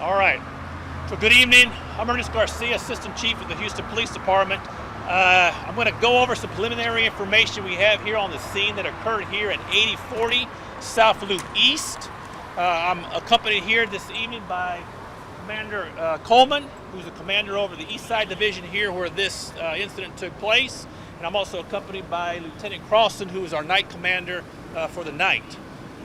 All right. So good evening. I'm Ernest Garcia, Assistant Chief of the Houston Police Department. I'm going to go over some preliminary information we have here on the scene that occurred here at 8040 South Loop East. I'm accompanied here this evening by Commander Coleman, who's the commander over the East Side Division here where this incident took place. And I'm also accompanied by Lieutenant Crossan, who is our night commander for the night.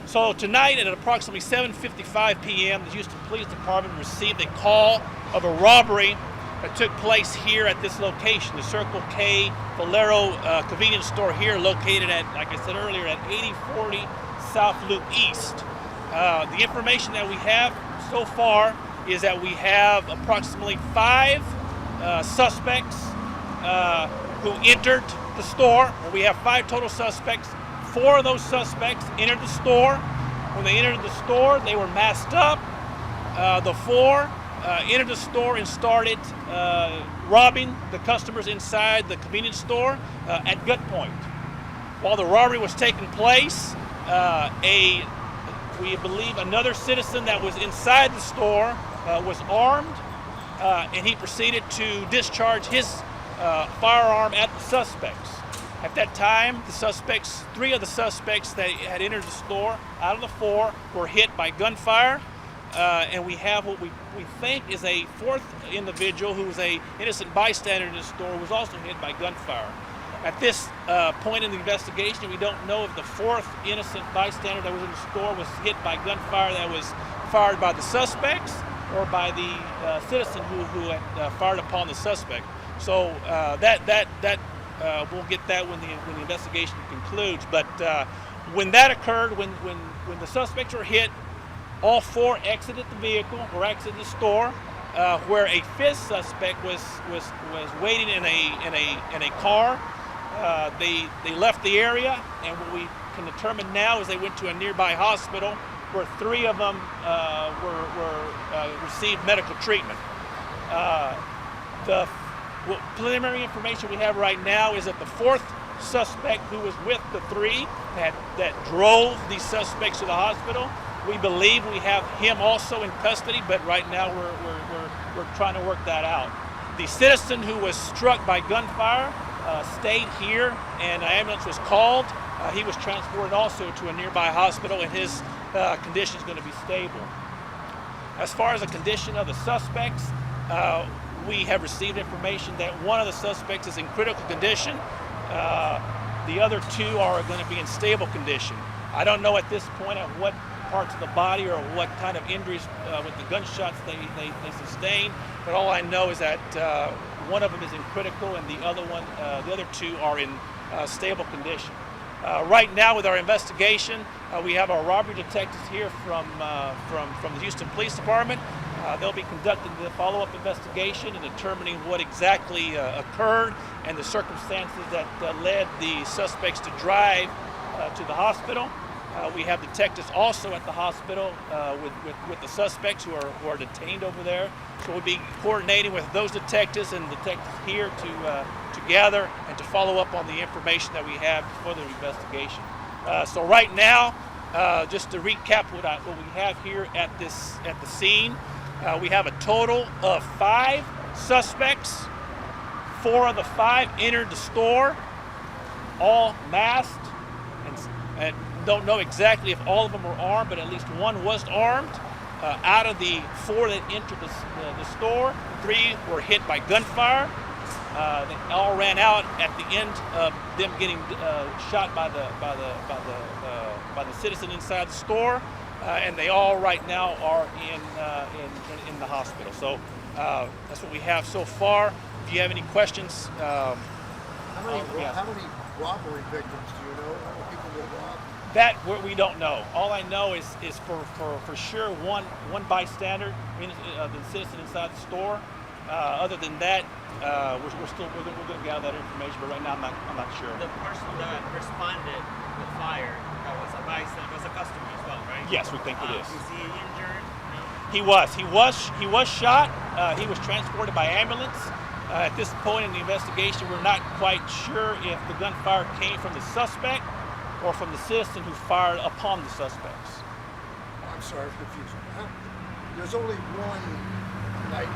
So tonight at approximately 7:55 p.m., the Houston Police Department received a call of a robbery that took place here at this location, the Circle K Valero convenience store here located at, like I said earlier, at 8040 South Loop East. The information that we have so far is that we have approximately 5 suspects who entered the store. We have 5 total suspects. 4 of those suspects entered the store. When they entered the store, they were masked up. The 4 entered the store and started robbing the customers inside the convenience store at gunpoint. While the robbery was taking place, we believe another citizen that was inside the store was armed, and he proceeded to discharge his firearm at the suspects. At that time, the suspects, 3 of the suspects that had entered the store out of the 4 were hit by gunfire, and we have what we think is a 4th individual who was an innocent bystander in the store who was also hit by gunfire. At this point in the investigation, we don't know if the 4th innocent bystander that was in the store was hit by gunfire that was fired by the suspects or by the citizen who had fired upon the suspect. So we'll get that when the investigation concludes. But when that occurred, when the suspects were hit, all 4 exited the vehicle or exited the store, where a 5th suspect was waiting in a car. They left the area, and what we can determine now is they went to a nearby hospital where 3 of them received medical treatment. The preliminary information we have right now is that the 4th suspect, who was with the 3 that drove these suspects to the hospital, we believe we have him also in custody, but right now we're trying to work that out. The citizen who was struck by gunfire stayed here, and an ambulance was called. He was transported also to a nearby hospital, and his condition is going to be stable. As far as the condition of the suspects, we have received information that 1 of the suspects is in critical condition. The other 2 are going to be in stable condition. I don't know at this point at what parts of the body or what kind of injuries with the gunshots they sustained, but all I know is that 1 of them is in critical and the other 2 are in stable condition. Right now with our investigation, we have our robbery detectives here from the Houston Police Department. They'll be conducting the follow-up investigation and determining what exactly occurred and the circumstances that led the suspects to drive to the hospital. We have detectives also at the hospital with the suspects who are detained over there. So we'll be coordinating with those detectives and detectives here to gather and to follow up on the information that we have for the investigation. So right now, just to recap what we have here at the scene, we have a total of 5 suspects. 4 of the 5 entered the store, all masked, and don't know exactly if all of them were armed, but at least 1 was armed. Out of the 4 that entered the store, 3 were hit by gunfire. They all ran out at the end of them getting shot by the citizen inside the store, and they all right now are in the hospital. So that's what we have so far. If you have any questions, how many robbery victims do you know? How many people were robbed? That we don't know. All I know is for sure one bystander, the citizen inside the store. Other than that, we're going to gather that information, but right now I'm not sure. The person that responded with fire, that was a bystander, was a customer as well, right? Yes, we think it is. Was he injured? No? He was shot. He was transported by ambulance. At this point in the investigation, we're not quite sure if the gunfire came from the suspect or from the citizen who fired upon the suspects. I'm sorry for confusion. there's only one, like,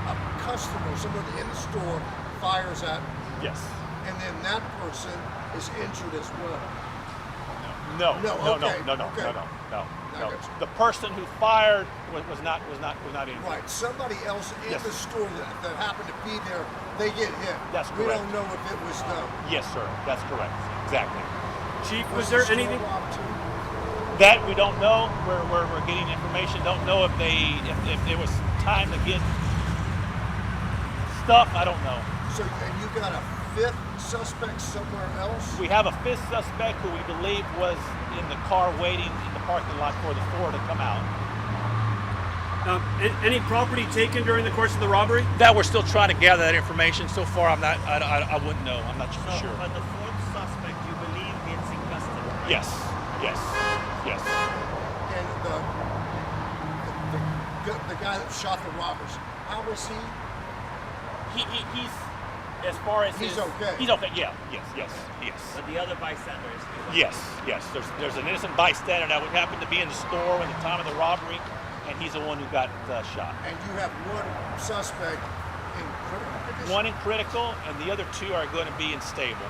a customer, somebody in the store fires at, Yes. and then that person is injured as well. No. No, No. okay, No. No. okay. No. No. No. I No. got you. The person who fired was not injured. Right, somebody else in Yes. the store that happened to be there, they get hit. That's We correct. don't know if it was them. Yes, sir. That's correct. Exactly. Chief, the was there store anything? robbed too? That we don't know. We're getting information. Don't know if it was time to get stuff. I don't know. So, and you got a fifth suspect somewhere else? We have a fifth suspect who we believe was in the car waiting in the parking lot for the four to come out. Any property taken during the course of the robbery? That we're still trying to gather that information. So far, I wouldn't know. I'm not So, sure. but the fourth suspect, you believe it's in custody? Yes. Yes. Yes. And the guy that shot the robbers, how was he? He's as far as He's okay. He's okay. Yeah. Yes. Yes. But the other bystanders? Yes. There's an innocent bystander that would happen to be in the store at the time of the robbery, and he's the one who got shot. And you have one suspect in critical condition? One in critical, and the other two are going to be in stable.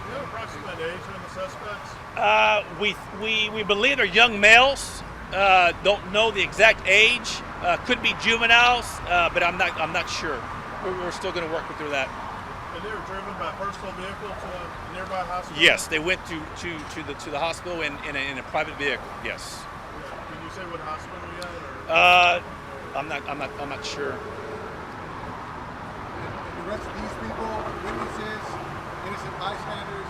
You know approximate age of the suspects? We believe they're young males. Don't know the exact age. Could be juveniles, but I'm not sure. We're still going to work through that. And they were driven by personal vehicle to a nearby hospital? Yes, they went to the hospital in a private vehicle. Yes. Can you say what hospital yet? Or? I'm not sure. And the rest of these people, witnesses, innocent bystanders?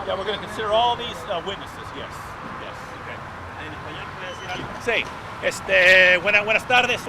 Yeah, we're going to consider all these witnesses. Yes. Okay. And mañana puede decir algo. Sí. Buenas tardes.